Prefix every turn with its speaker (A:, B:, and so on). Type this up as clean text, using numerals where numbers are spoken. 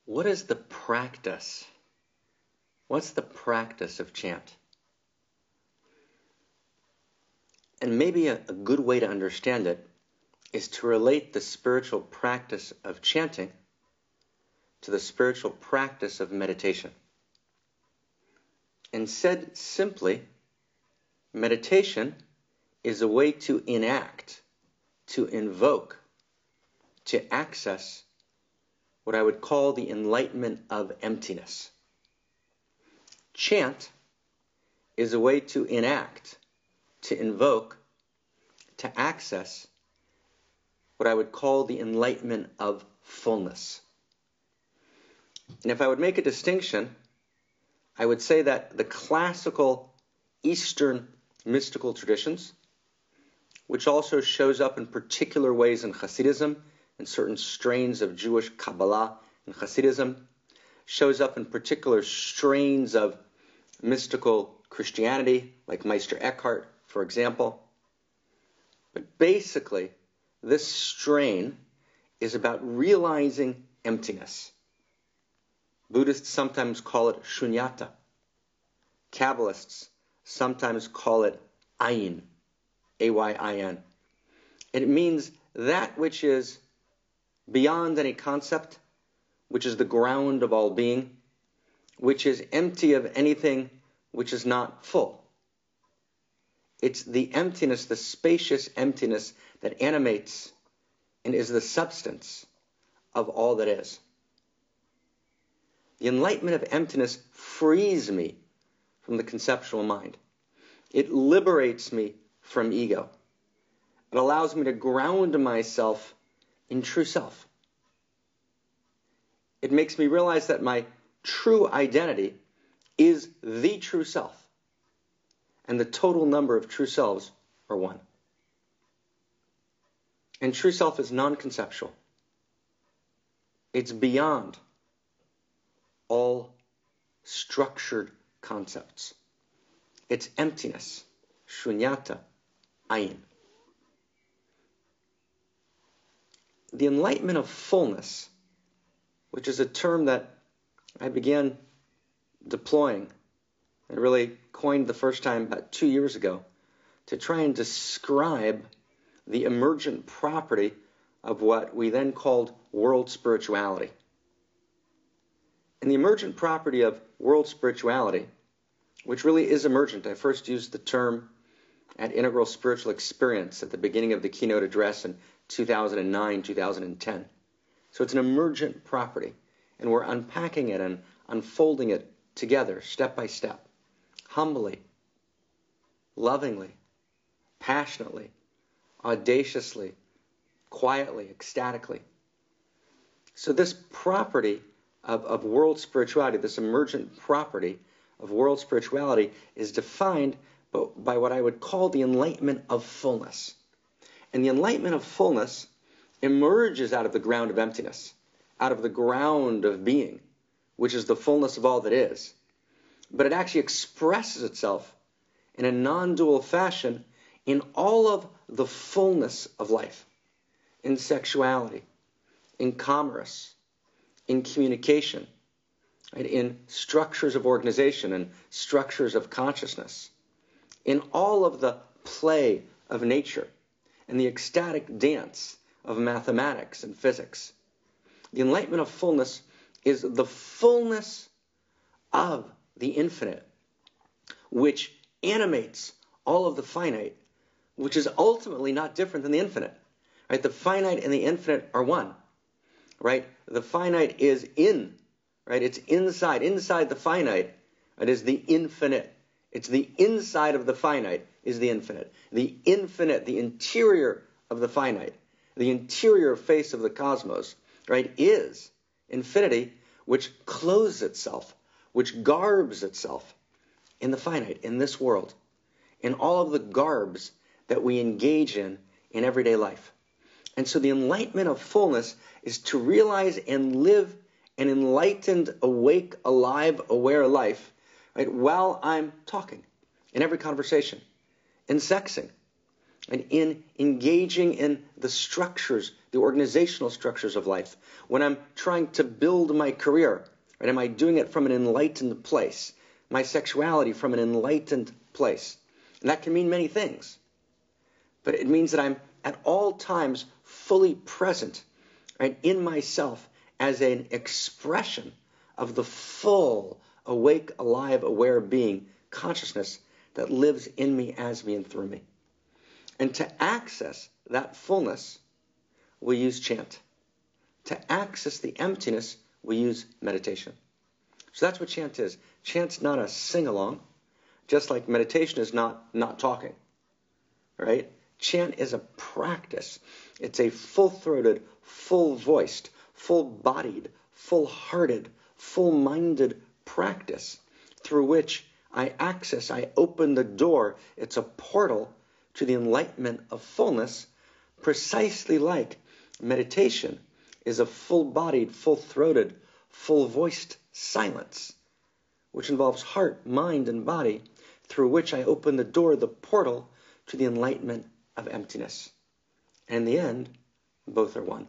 A: what is the practice? What's the practice of chant? And maybe a good way to understand it is to relate the spiritual practice of chanting to the spiritual practice of meditation. And said simply, meditation is a way to enact, to invoke, to access what I would call the enlightenment of emptiness. Chant is a way to enact, to invoke, to access what I would call the enlightenment of fullness. And if I would make a distinction, I would say that the classical Eastern mystical traditions, which also shows up in particular ways in Hasidism and certain strains of Jewish Kabbalah and Hasidism, shows up in particular strains of mystical Christianity, like Meister Eckhart, for example. But basically, this strain is about realizing emptiness. Buddhists sometimes call it shunyata. Kabbalists sometimes call it ayin, A-Y-I-N. It means that which is beyond any concept, which is the ground of all being, which is empty of anything which is not full. It's the emptiness, the spacious emptiness that animates and is the substance of all that is. The enlightenment of emptiness frees me from the conceptual mind. It liberates me from ego. It allows me to ground myself in true self. It makes me realize that my true identity is the true self, and the total number of true selves are one. And true self is non-conceptual. It's beyond all structured concepts. It's emptiness, shunyata, ayin. The enlightenment of fullness, which is a term that I began deploying and really coined the first time about 2 years ago to try and describe the emergent property of what we then called world spirituality. And the emergent property of world spirituality, which really is emergent, I first used the term at Integral Spiritual Experience at the beginning of the keynote address in 2009, 2010. So it's an emergent property, and we're unpacking it and unfolding it together, step by step, humbly, lovingly, passionately, audaciously, quietly, ecstatically. So this property of world spirituality, this emergent property of world spirituality, is defined by what I would call the enlightenment of fullness. And the enlightenment of fullness emerges out of the ground of emptiness, out of the ground of being, which is the fullness of all that is. But it actually expresses itself in a non-dual fashion in all of the fullness of life, in sexuality, in commerce, in communication, right, in structures of organization and structures of consciousness, in all of the play of nature and the ecstatic dance of mathematics and physics. The enlightenment of fullness is the fullness of the infinite, which animates all of the finite, which is ultimately not different than the infinite. Right? The finite and the infinite are one. Right? The finite is in. Right? It's inside. Inside the finite, it is the infinite. It's the inside of the finite is the infinite. The infinite, the interior of the finite, the interior face of the cosmos, right, is infinity, which clothes itself, which garbs itself in the finite, in this world, in all of the garbs that we engage in everyday life. And so the enlightenment of fullness is to realize and live an enlightened, awake, alive, aware life, right, while I'm talking, in every conversation, in sexing, and in engaging in the structures, the organizational structures of life, when I'm trying to build my career, right, am I doing it from an enlightened place? My sexuality from an enlightened place? And that can mean many things. But it means that I'm at all times fully present, right, in myself as an expression of the full, awake, alive, aware being, consciousness that lives in me, as me, and through me. And to access that fullness, we use chant. To access the emptiness, we use meditation. So that's what chant is. Chant's not a sing-along, just like meditation is not talking, right? Chant is a practice. It's a full-throated, full-voiced, full-bodied, full-hearted, full-minded practice through which I open the door. It's a portal to the enlightenment of fullness, precisely like meditation is a full-bodied, full-throated, full-voiced silence, which involves heart, mind, and body, through which I open the door, the portal, to the enlightenment of emptiness. And in the end, both are one.